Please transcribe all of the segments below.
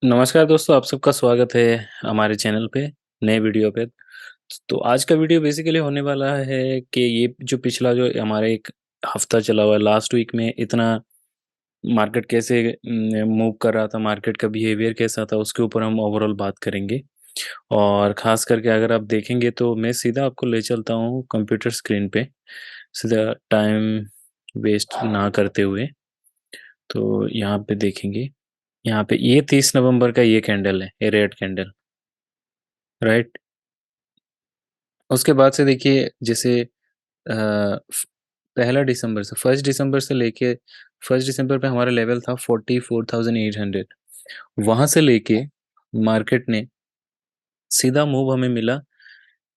नमस्कार दोस्तों, आप सबका स्वागत है हमारे चैनल पे, नए वीडियो पे। तो आज का वीडियो बेसिकली होने वाला है कि ये जो पिछला जो हमारा एक हफ्ता चला हुआ है, लास्ट वीक में इतना मार्केट कैसे मूव कर रहा था, मार्केट का बिहेवियर कैसा था, उसके ऊपर हम ओवरऑल बात करेंगे। और ख़ास करके अगर आप देखेंगे तो मैं सीधा आपको ले चलता हूँ कंप्यूटर स्क्रीन पे, सीधा टाइम वेस्ट ना करते हुए। तो यहाँ पे देखेंगे, यहाँ पे ये 30 नवंबर का ये कैंडल है, ये रेड कैंडल, राइट। उसके बाद से देखिए जैसे पहला दिसंबर से 1 दिसंबर से लेके 1 दिसंबर पे हमारा लेवल था 44,800। वहां से लेके मार्केट ने सीधा मूव हमें मिला।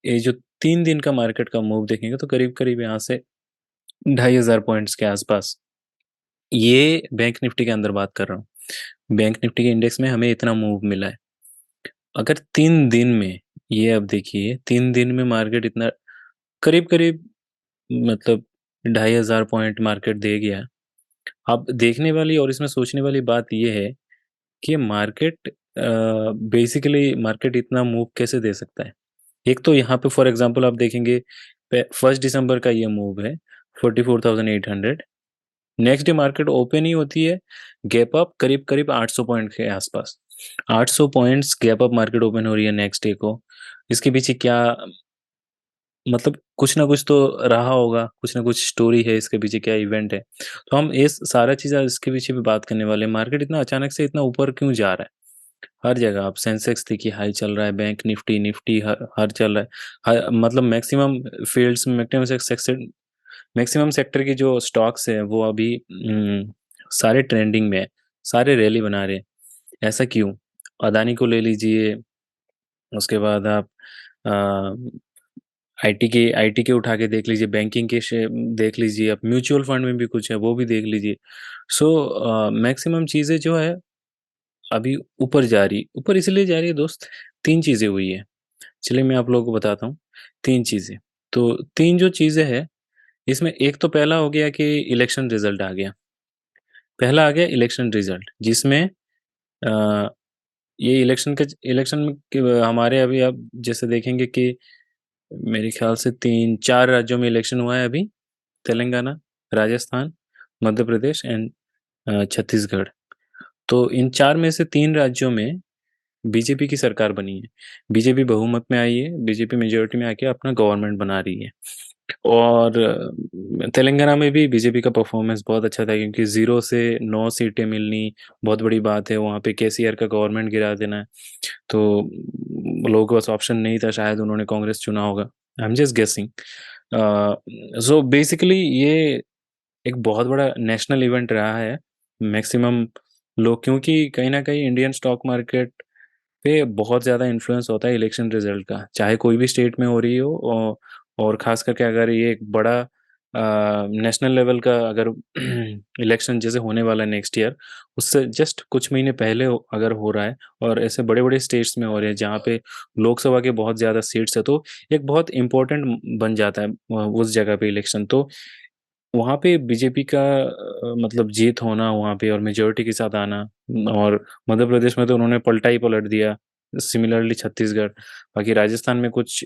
ये जो 3 दिन का मार्केट का मूव देखेंगे तो करीब करीब यहाँ से 2,500 पॉइंट्स के आसपास। ये बैंक निफ्टी के अंदर बात कर रहा हूँ। बैंक निफ्टी के इंडेक्स में हमें इतना मूव मिला है। अगर 3 दिन में, ये अब देखिए 3 दिन में मार्केट इतना करीब करीब, मतलब 2,500 पॉइंट मार्केट दे गया। अब देखने वाली और इसमें सोचने वाली बात ये है कि मार्केट बेसिकली मार्केट इतना मूव कैसे दे सकता है। एक तो यहाँ पे फॉर एग्जांपल आप देखेंगे 1 दिसंबर का ये मूव है 44,800। नेक्स्ट डे मार्केट ओपन ही होती है गैप अप करीब करीब 800 पॉइंट के आसपास। 800 points gap up market open हो रही है नेक्स्ट डे को। इसके पीछे क्या, मतलब कुछ ना कुछ तो रहा होगा, कुछ ना कुछ स्टोरी है इसके पीछे, क्या इवेंट है। तो हम इस सारा चीज़ आज इसके पीछे भी बात करने वाले हैं। मार्केट इतना अचानक से इतना ऊपर क्यों जा रहा है? हर जगह आप सेंसेक्स देखिए हाई चल रहा है, बैंक निफ्टी निफ्टी हर चल रहा है। मतलब मैक्सिमम फील्ड्स में मैक्सिमम सेक्टर की जो स्टॉक्स है वो अभी सारे ट्रेंडिंग में है, सारे रैली बना रहे हैं। ऐसा क्यों? अदानी को ले लीजिए, उसके बाद आप आईटी के उठा के देख लीजिए, बैंकिंग के देख लीजिए, आप म्यूचुअल फंड में भी कुछ है वो भी देख लीजिए। सो मैक्सिमम चीज़ें जो है अभी ऊपर जा रही, ऊपर इसलिए जा रही है दोस्त, 3 चीज़ें हुई है। चलिए मैं आप लोगों को बताता हूँ 3 चीज़ें। तो 3 जो चीज़ें हैं, इसमें एक तो पहला हो गया कि इलेक्शन रिजल्ट आ गया। पहला आ गया इलेक्शन रिजल्ट, जिसमें अ, ये इलेक्शन में हमारे अभी आप जैसे देखेंगे कि मेरे ख्याल से 3-4 राज्यों में इलेक्शन हुआ है अभी। तेलंगाना, राजस्थान, मध्य प्रदेश एंड छत्तीसगढ़। तो इन 4 में से 3 राज्यों में बीजेपी की सरकार बनी है। बीजेपी बहुमत में आई है, बीजेपी मेजॉरिटी में आके अपना गवर्नमेंट बना रही है। और तेलंगाना में भी बीजेपी का परफॉर्मेंस बहुत अच्छा था, क्योंकि 0 से 9 सीटें मिलनी बहुत बड़ी बात है। वहाँ पे केसीआर का गवर्नमेंट गिरा देना है। तो लोगों के पास ऑप्शन नहीं था, शायद उन्होंने कांग्रेस चुना होगा। I am just guessing. So basically ये एक बहुत बड़ा नेशनल इवेंट रहा है। मैक्सिमम लोग, क्योंकि कहीं न कहीं इंडियन स्टॉक मार्केट पे बहुत ज़्यादा इन्फ्लुएंस होता है इलेक्शन रिजल्ट का, चाहे कोई भी स्टेट में हो रही हो। और ख़ास करके अगर ये एक बड़ा नेशनल लेवल का अगर इलेक्शन जैसे होने वाला है नेक्स्ट ईयर, उससे जस्ट कुछ महीने पहले अगर हो रहा है, और ऐसे बड़े-बड़े स्टेट्स में हो रहे हैं जहाँ पे लोकसभा के बहुत ज़्यादा सीट्स है, तो एक बहुत इम्पोर्टेंट बन जाता है उस जगह पे इलेक्शन। तो वहाँ पे बीजेपी का मतलब जीत होना वहाँ पे और मेजॉरिटी के साथ आना। और मध्य प्रदेश में तो उन्होंने पलटा ही पलट दिया। सिमिलरली छत्तीसगढ़, बाकी राजस्थान में कुछ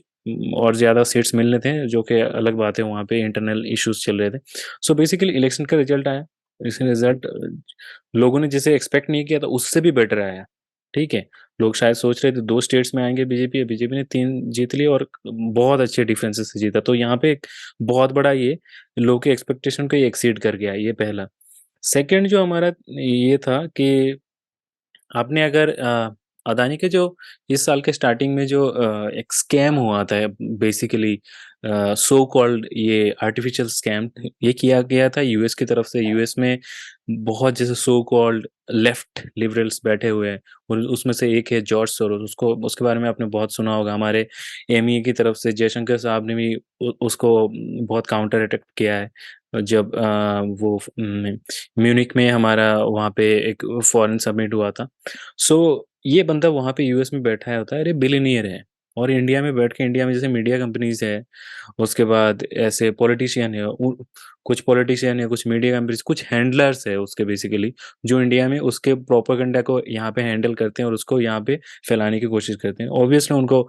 और ज़्यादा सीट्स मिलने थे, जो कि अलग बात है, वहाँ पे इंटरनल इश्यूज़ चल रहे थे। सो बेसिकली इलेक्शन का रिजल्ट आया। इसका रिजल्ट लोगों ने जैसे एक्सपेक्ट नहीं किया था उससे भी बेटर आया, ठीक है? लोग शायद सोच रहे थे 2 स्टेट्स में आएँगे बीजेपी, बीजेपी ने 3 जीत लिए और बहुत अच्छे डिफरेंसेस से जीता। तो यहाँ पे एक बहुत बड़ा ये लोगों के एक्सपेक्टेशन को ये एक्सीड कर गया, ये पहला। सेकंड जो हमारा ये था कि आपने अगर अदानी के जो इस साल के स्टार्टिंग में जो एक स्कैम हुआ था बेसिकली, सो कॉल्ड ये आर्टिफिशियल स्कैम, ये किया गया था यूएस की तरफ से। यूएस में बहुत जैसे सो कॉल्ड लेफ्ट लिबरल्स बैठे हुए हैं, और उसमें से एक है जॉर्ज सोरोस। उसको उसके बारे में आपने बहुत सुना होगा। हमारे एमईए की तरफ से जयशंकर साहब ने भी उसको बहुत काउंटर अटैक किया है, जब वो म्यूनिख में हमारा वहाँ पे एक फॉरेन समिट हुआ था। सो ये बंदा वहाँ पे यूएस में बैठा है, होता है, अरे बिलियनियर है। और इंडिया में बैठ के, इंडिया में जैसे मीडिया कंपनीज है, उसके बाद ऐसे पॉलिटिशियन है, कुछ पॉलिटिशियन है, कुछ मीडिया कंपनीज, कुछ हैंडलर्स है उसके बेसिकली, जो इंडिया में उसके प्रोपेगेंडा को यहाँ पे हैंडल करते हैं और उसको यहाँ पे फैलाने की कोशिश करते हैं। ऑब्वियसली उनको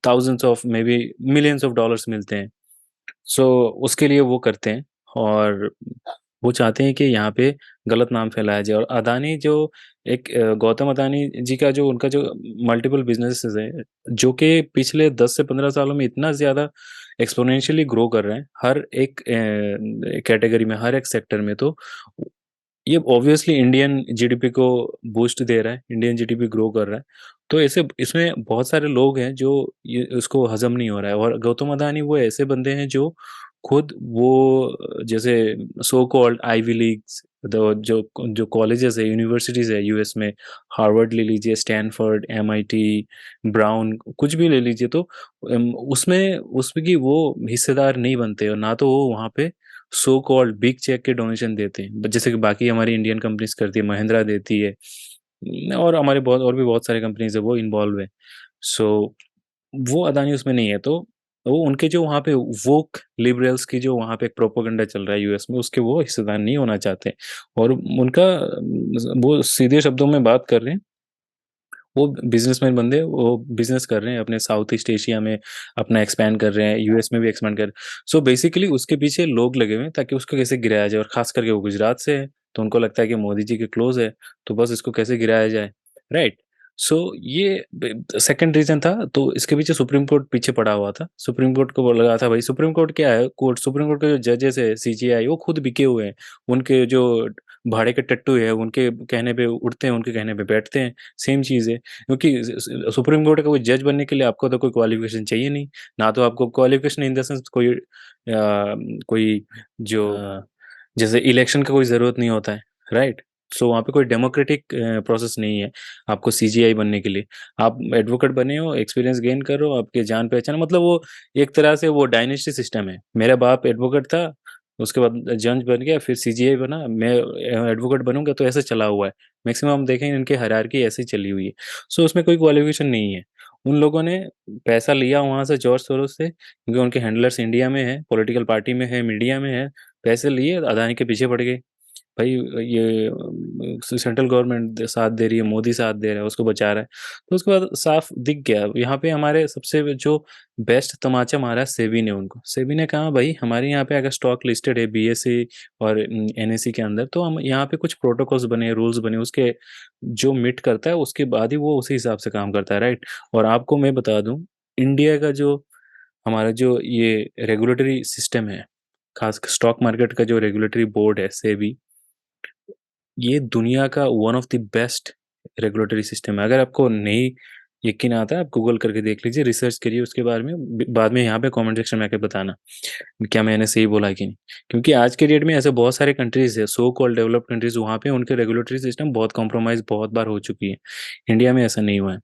thousands of, may be millions of dollars मिलते हैं। सो उसके लिए वो करते हैं, और वो चाहते हैं कि यहाँ पे गलत नाम फैलाया जाए। और अदानी जो एक गौतम अदानी जी का जो उनका जो मल्टीपल बिजनेसेस है, जो कि पिछले 10 से 15 सालों में इतना ज़्यादा एक्सपोनेंशियली ग्रो कर रहे हैं, हर एक कैटेगरी में, हर एक सेक्टर में, तो ये ऑब्वियसली इंडियन जीडीपी को बूस्ट दे रहा है, इंडियन जीडीपी ग्रो कर रहा है। तो ऐसे इसमें बहुत सारे लोग हैं जो ये उसको हजम नहीं हो रहा है। और गौतम अदानी वो ऐसे बंदे हैं जो खुद वो जैसे सो कॉल्ड आईवी लीग्स, जो जो कॉलेजेस है, यूनिवर्सिटीज है यूएस में, हार्वर्ड ले लीजिए, स्टैनफोर्ड, एमआईटी, ब्राउन, कुछ भी ले लीजिए, तो उसमें उसमें की वो हिस्सेदार नहीं बनते, और ना तो वो वहाँ पे सो कॉल्ड बिग चेक के डोनेशन देते हैं, जैसे कि बाकी हमारी इंडियन कंपनीज करती है, महिंद्रा देती है, और हमारे बहुत और भी बहुत सारे कंपनीज है वो इन्वॉल्व है। सो वो अदानी उसमें नहीं है। तो वो उनके जो वहाँ पे वोक लिबरल्स की जो वहाँ पे एक प्रोपोगंडा चल रहा है यूएस में, उसके वो हिस्सेदार नहीं होना चाहते। और उनका वो सीधे शब्दों में बात कर रहे हैं, वो बिजनेसमैन बंदे, वो बिजनेस कर रहे हैं अपने साउथ ईस्ट एशिया में, अपना एक्सपैंड कर रहे हैं, यूएस में भी एक्सपैंड कर रहे हैं। सो बेसिकली उसके पीछे लोग लगे हुए हैं ताकि उसको कैसे गिराया जाए, और खास करके वो गुजरात से है, तो उनको लगता है कि मोदी जी के क्लोज है, तो बस इसको कैसे गिराया जाए, राइट। सो ये सेकंड रीजन था। तो इसके पीछे सुप्रीम कोर्ट पीछे पड़ा हुआ था। सुप्रीम कोर्ट को बोल रहा था भाई, सुप्रीम कोर्ट क्या है, कोर्ट, सुप्रीम कोर्ट के जो जजेस है, सीजेआई, वो खुद बिके हुए हैं। उनके जो भाड़े के टट्टू है, उनके कहने पे उठते हैं, उनके कहने पे बैठते हैं। सेम चीज़ है, क्योंकि सुप्रीम कोर्ट का कोई जज बनने के लिए आपको तो कोई क्वालिफिकेशन चाहिए नहीं, ना तो आपको क्वालिफिकेशन इन द सेंस कोई कोई जो जैसे इलेक्शन का कोई ज़रूरत नहीं होता है, राइट। सो वहाँ पे कोई डेमोक्रेटिक प्रोसेस नहीं है आपको सीजीआई बनने के लिए। आप एडवोकेट बने हो, एक्सपीरियंस गेन करो, आपके जान पहचान, मतलब वो एक तरह से वो डायनेस्टी सिस्टम है। मेरा बाप एडवोकेट था, उसके बाद जज बन गया, फिर सीजीआई बना, मैं एडवोकेट बनूंगा, तो ऐसे चला हुआ है। मैक्सिमम हम देखें इनकी हायरार्की ऐसे ही चली हुई है। सो उसमें कोई क्वालिफिकेशन नहीं है। उन लोगों ने पैसा लिया वहां से जोर शोरों से, क्योंकि उनके हैंडलर्स इंडिया में है, पॉलिटिकल पार्टी में है, मीडिया में है, पैसे लिए, अदानी के पीछे पड़ गए। भाई ये सेंट्रल गवर्नमेंट साथ दे रही है, मोदी साथ दे रहा है, उसको बचा रहा है। तो उसके बाद साफ दिख गया यहाँ पे। हमारे सबसे जो बेस्ट तमाचा मारा है सेबी ने उनको। सेबी ने कहा भाई हमारे यहाँ पे अगर स्टॉक लिस्टेड है बीएसई और एनएसई के अंदर, तो हम यहाँ पे कुछ प्रोटोकॉल्स बने, रूल्स बने, उसके जो मीट करता है उसके बाद ही वो उसी हिसाब से काम करता है, राइट। और आपको मैं बता दूं, इंडिया का जो हमारा जो ये रेगुलेटरी सिस्टम है, खास स्टॉक मार्केट का जो रेगुलेटरी बोर्ड है सेबी, ये दुनिया का one of the best regulatory system है। अगर आपको नहीं यकीन आता है, आप गूगल करके देख लीजिए, रिसर्च करिए उसके बारे में, बाद में यहाँ पे कमेंट सेक्शन में आके बताना क्या मैंने सही बोला कि नहीं। क्योंकि आज के डेट में ऐसे बहुत सारे कंट्रीज है, सो कॉल्ड डेवलप्ड कंट्रीज, वहाँ पे उनके रेगुलेटरी सिस्टम बहुत कॉम्प्रोमाइज बहुत बार हो चुकी है। इंडिया में ऐसा नहीं हुआ है।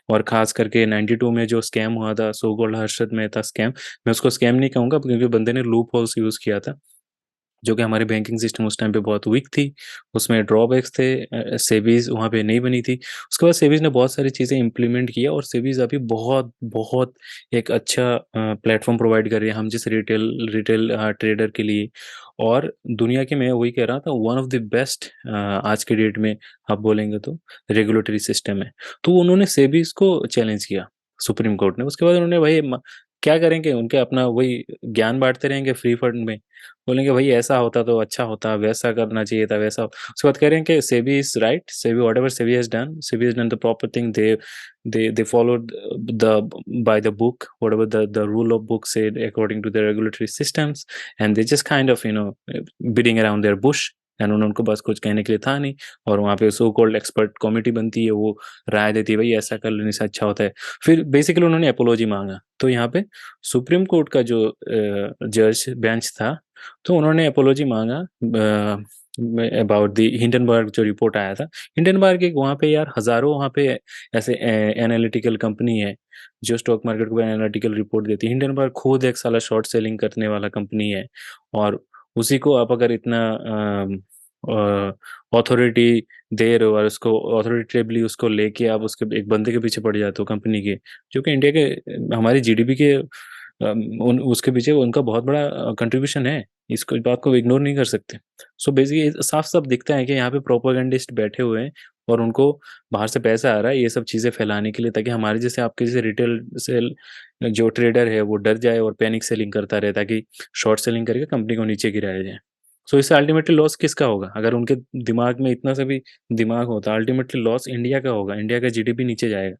और खास करके 92 में जो स्कैम हुआ था, so called Harshad Mehta scam, मैं उसको स्कैम नहीं कहूंगा, क्योंकि बंदे ने लूप होल्स यूज किया था, जो कि हमारी बैंकिंग सिस्टम उस टाइम पे बहुत वीक थी। उसमें ड्रॉबैक्स थे, सेबीज वहाँ पे नहीं बनी थी। उसके बाद सेबीज ने बहुत सारी चीज़ें इंप्लीमेंट किया, और सेबीज अभी बहुत बहुत एक अच्छा प्लेटफॉर्म प्रोवाइड कर रही है हम जिस रिटेल रिटेल ट्रेडर के लिए। और दुनिया के, मैं वही कह रहा था, वन ऑफ द बेस्ट आज के डेट में आप बोलेंगे तो रेगुलेटरी सिस्टम है। तो उन्होंने सेबीज को चैलेंज किया सुप्रीम कोर्ट ने। उसके बाद उन्होंने भाई क्या करेंगे, उनके अपना वही ज्ञान बांटते रहेंगे फ्री फंड में, बोलेंगे भाई ऐसा होता तो अच्छा होता, वैसा करना चाहिए था, वैसा। उसके बाद कह रहे हैं कि SEBI is right, SEBI what ever SEBI has done the proper thing, they followed the by the book, whatever the rule of book said according to the regulatory systems, and they just kind of beating around their bush, and उनको बस कुछ कहने के लिए था नहीं। और वहाँ पे सो कॉल्ड एक्सपर्ट कमेटी बनती है, वो राय देती है भाई ऐसा कर लेने से अच्छा होता है। फिर बेसिकली उन्होंने अपोलॉजी मांगा, तो यहाँ पे सुप्रीम कोर्ट का जो जज बेंच था, तो उन्होंने अपोलॉजी मांगा अबाउट द हिंडनबर्ग जो रिपोर्ट आया था। हिंडनबर्ग एक वहाँ पे यार हजारों वहाँ पे ऐसे एनालिटिकल कंपनी है जो स्टॉक मार्केट को एनालिटिकल रिपोर्ट देती है। हिंडनबर्ग खुद एक साला शॉर्ट सेलिंग करने वाला कंपनी है, और उसी को आप अगर इतना ऑथोरिटी दे रहे हो और उसको ऑथोरिटेटिवली उसको लेके आप उसके एक बंदे के पीछे पड़ जाते हो कंपनी के, जो कि इंडिया के हमारी जीडीपी के उसके पीछे उनका बहुत बड़ा कंट्रीब्यूशन है। इसको इस बात को इग्नोर नहीं कर सकते। सो बेसिकली साफ साफ दिखता है कि यहाँ पे प्रोपेगेंडिस्ट बैठे हुए हैं और उनको बाहर से पैसा आ रहा है ये सब चीज़ें फैलाने के लिए, ताकि हमारे जैसे आपके जैसे रिटेल सेल जो ट्रेडर है वो डर जाए और पैनिक सेलिंग करता रहे, ताकि शॉर्ट सेलिंग करके कंपनी को नीचे गिराया जाए। सो इससे अल्टीमेटली लॉस किसका होगा? अगर उनके दिमाग में इतना सा भी दिमाग होता, अल्टीमेटली लॉस इंडिया का होगा, इंडिया का जीडीपी नीचे जाएगा,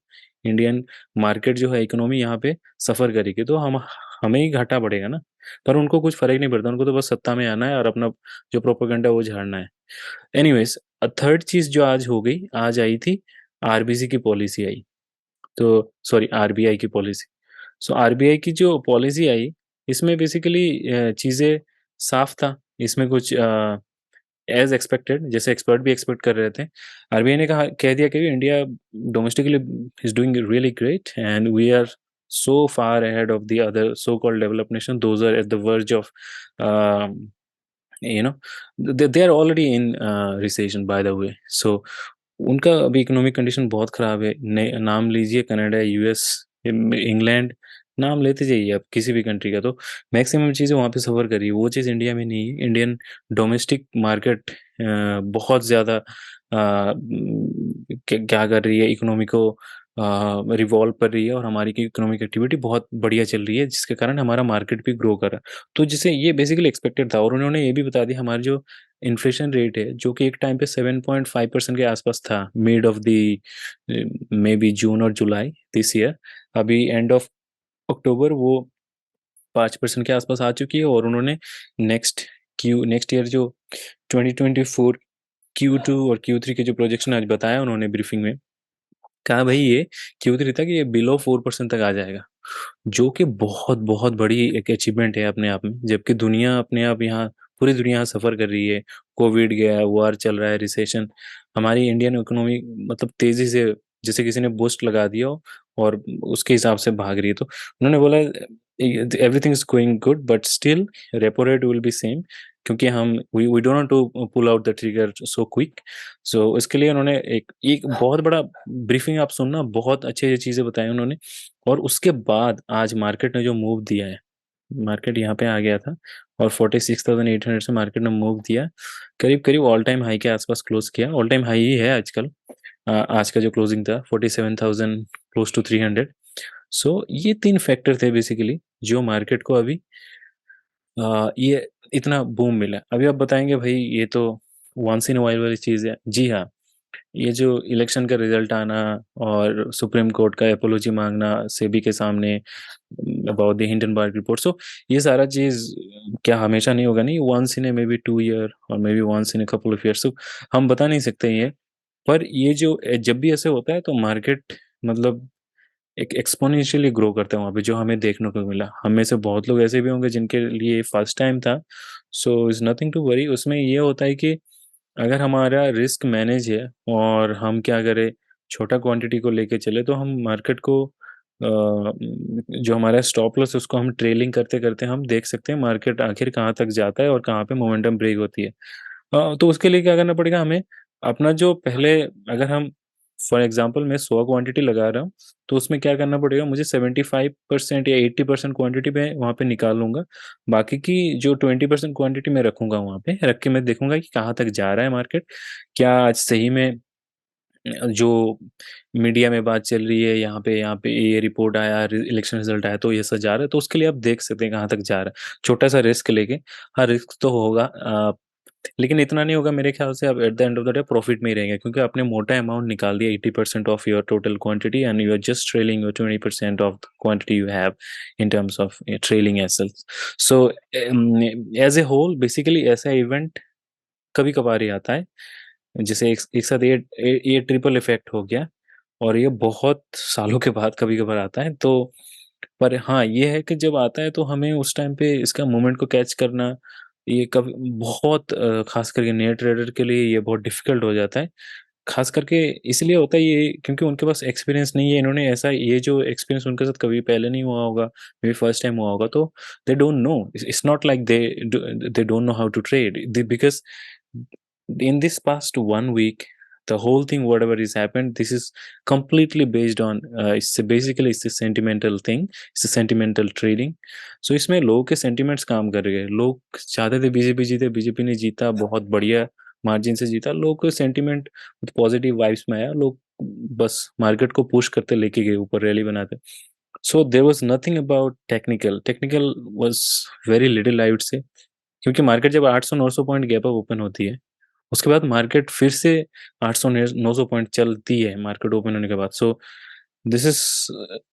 इंडियन मार्केट जो है इकोनॉमी यहाँ पे सफ़र करेगी, तो हम हमें ही घाटा पड़ेगा ना। पर उनको कुछ फ़र्क नहीं पड़ता, उनको तो बस सत्ता में आना है और अपना जो प्रोपेगेंडा है वो झाड़ना है। एनीवेज़ थर्ड चीज़ जो आज हो गई, आज आई थी आरबीसी की पॉलिसी आई। तो सॉरी आरबीआई की पॉलिसी। सो आरबीआई की जो पॉलिसी आई, इसमें बेसिकली चीज़ें साफ था। इसमें कुछ एज़ एक्सपेक्टेड, जैसे एक्सपर्ट भी एक्सपेक्ट कर रहे थे। आरबीआई ने कह दिया कि India domestically is doing really great and we are so far ahead of the other so-called developed nation. Those are at the verge of um, you know they are already in recession by the way. So उनका अभी economic condition बहुत ख़राब है। नाम लीजिए Canada, US, England, नाम लेते जाइए आप किसी भी कंट्री का, तो मैक्सिमम चीज़ें वहाँ पे सफ़र कर रही है। वो चीज़ इंडिया में नहीं है। इंडियन डोमेस्टिक मार्केट बहुत ज़्यादा क्या कर रही है, इकोनॉमी को रिवॉल्व कर रही है और हमारी की इकोनॉमिक एक्टिविटी बहुत बढ़िया चल रही है, जिसके कारण हमारा मार्केट भी ग्रो कर रहा है। तो जिसे ये बेसिकली एक्सपेक्टेड था, और उन्होंने ये भी बता दिया हमारी जो इन्फ्लेशन रेट है, जो कि एक टाइम पे 7.5% के आसपास था, mid of the maybe June और जुलाई दिस ईयर, अभी एंड ऑफ अक्टूबर वो 5% के आसपास आ चुकी है। और उन्होंने नेक्स्ट ईयर जो 2024 Q2 और Q3 के जो प्रोजेक्शन आज बताया उन्होंने ब्रीफिंग में, कहा भाई ये Q3 तक ये बिलो 4% तक आ जाएगा, जो कि बहुत बहुत बड़ी एक अचीवमेंट है अपने आप में। जबकि दुनिया अपने आप यहाँ, पूरी दुनिया यहाँ सफ़र कर रही है, कोविड गया, वार चल रहा है, रिसेशन, हमारी इंडियन इकोनॉमी मतलब तेज़ी से जैसे किसी ने बूस्ट लगा दिया हो और उसके हिसाब से भाग रही है। तो उन्होंने बोला everything is going good but still repo rate will be same, क्योंकि हम we don't want to pull out the trigger so quick. So इसके लिए उन्होंने एक एक बहुत बड़ा ब्रीफिंग आप सुनना, बहुत अच्छी चीज़ें बताई उन्होंने। और उसके बाद आज मार्केट ने जो मूव दिया है, मार्केट यहाँ पे आ गया था और 46,800 से मार्केट ने मूव दिया, करीब करीब ऑल टाइम हाई के आसपास क्लोज किया। ऑल टाइम हाई ही है आजकल। आज का जो क्लोजिंग था 47,000 क्लोज टू 300। सो ये तीन फैक्टर थे बेसिकली जो मार्केट को अभी ये इतना बूम मिला। अभी आप बताएंगे भाई ये तो वंस इन वाइल वाली चीज़ है। जी हाँ, ये जो इलेक्शन का रिजल्ट आना और सुप्रीम कोर्ट का एपोलॉजी मांगना सेबी के सामने about the Hindenburg report, so ये सारा चीज़ क्या हमेशा नहीं होगा? नहीं, once in a maybe 2 year और maybe once in a couple of years, तो हम बता नहीं सकते ये। पर ये जो जब भी ऐसे होता है तो मार्केट मतलब एक एक्सपोनेंशियली ग्रो करता है वहाँ पे, जो हमें देखने को मिला। हम में से बहुत लोग ऐसे भी होंगे जिनके लिए फर्स्ट टाइम था, so is nothing to worry. उसमें ये होता है कि अगर हमारा रिस्क मैनेज है और हम क्या करें, छोटा क्वांटिटी को लेके चले, तो हम मार्केट को जो हमारा स्टॉप लॉस है उसको हम ट्रेलिंग करते करते हम देख सकते हैं मार्केट आखिर कहाँ तक जाता है और कहाँ पे मोमेंटम ब्रेक होती है। तो उसके लिए क्या करना पड़ेगा हमें, अपना जो पहले, अगर हम फॉर एग्जांपल मैं 100 क्वांटिटी लगा रहा हूँ, तो उसमें क्या करना पड़ेगा मुझे 75% या 80% क्वांटिटी में वहाँ पे निकाल लूंगा। बाकी की जो 20% क्वांटिटी मैं रखूंगा, वहाँ पे रख के मैं देखूंगा कि कहाँ तक जा रहा है मार्केट। क्या आज सही में जो मीडिया में बात चल रही है, यहाँ पे ये रिपोर्ट आया, इलेक्शन रिजल्ट आया तो ये सब जा रहा है, तो उसके लिए आप देख सकते हैं कहाँ तक जा रहा है, छोटा सा रिस्क लेके। हाँ, रिस्क तो होगा, लेकिन इतना नहीं होगा मेरे ख्याल से। आप at the end of the day profit में ही रहेंगे, क्योंकि आपने मोटा अमाउंट निकाल दिया, 80% of your total quantity, and you are just trailing your 20% of quantity you have in terms of trailing assets. So as a whole basically ऐसा event कभी कभार ही आता है, जैसे एक साथ ये ट्रिपल इफेक्ट हो गया, और ये बहुत सालों के बाद कभी कभार आता है। तो पर हाँ, ये है कि जब आता है तो हमें उस टाइम पे इसका मोमेंट को कैच करना, ये कभी बहुत खास करके नए ट्रेडर के लिए ये बहुत डिफिकल्ट हो जाता है। खास करके इसलिए होता है ये क्योंकि उनके पास एक्सपीरियंस नहीं है। इन्होंने ऐसा, ये जो एक्सपीरियंस उनके साथ कभी पहले नहीं हुआ होगा, मे बी फर्स्ट टाइम हुआ होगा, तो they don't know. It's not like they don't know how to trade, because in this past 1 week, the whole thing, whatever is happened, this is completely based on it's a sentimental thing, it's a sentimental trading. So इसमें लोगों के sentiments काम कर रहे हैं. लोग चाहते थे बीजेपी जीते, बीजेपी ने जीता, बहुत बढ़िया मार्जिन से जीता. लोग को सेंटिमेंट पॉजिटिव वाइब्स में आया, लोग बस मार्केट को पुश करते लेके गए ऊपर, रैली बनाते. So there was nothing about technical was very little I would say. क्योंकि मार्केट जब 800-900 पॉइंट गैप अप ओपन होती है, उसके बाद मार्केट फिर से 800-900 पॉइंट चलती है मार्केट ओपन होने के बाद. सो this is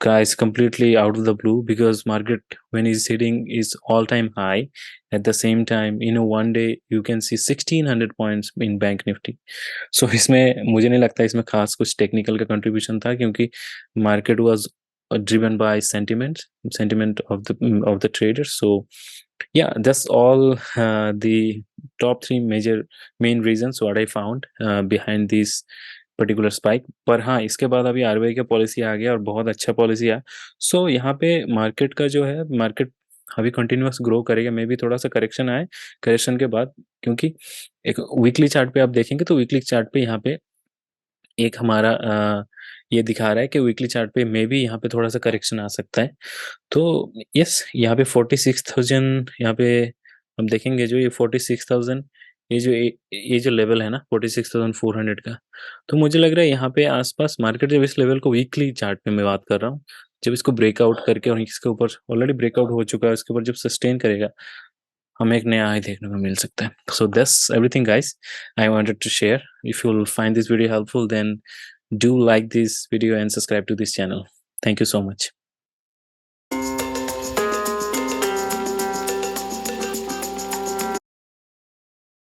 guys completely out of the blue, because market when is hitting is all time high, at the same time one day you can see 1600 points in bank nifty. so इसमें मुझे नहीं लगता इसमें खास कुछ technical का contribution था, क्योंकि market was driven by sentiment of the traders. So yeah, that's all the top three main reasons what I found behind this particular spike. पर हाँ, इसके बाद अभी आरबीआई का पॉलिसी आ गया और बहुत अच्छा पॉलिसी आया. सो यहाँ पे मार्केट का जो है, मार्केट अभी कंटिन्यूअस ग्रो करेगा. मे बी थोड़ा सा करेक्शन आए, करेक्शन के बाद, क्योंकि एक वीकली चार्ट पे आप देखेंगे तो वीकली चार्ट पे यहाँ पे एक हमारा ये दिखा रहा है कि वीकली चार्ट पे मे बी यहाँ पे थोड़ा सा करेक्शन आ सकता है. तो यस, यहाँ पे 46,000, यहाँ पे हम देखेंगे जो ये 46,000, ये जो लेवल है ना 46,400 का, तो मुझे लग रहा है यहाँ पे आसपास मार्केट जब इस लेवल को वीकली चार्ट पे मैं बात कर रहा हूँ, जब इसको ब्रेकआउट करके, और इसके ऊपर ऑलरेडी ब्रेकआउट हो चुका है, इसके ऊपर जब सस्टेन करेगा, हमें एक नया हाई देखने को मिल सकता है. So that's everything guys I wanted to share. If you will find this video helpful, then do like this video and subscribe to this channel. Thank you so much.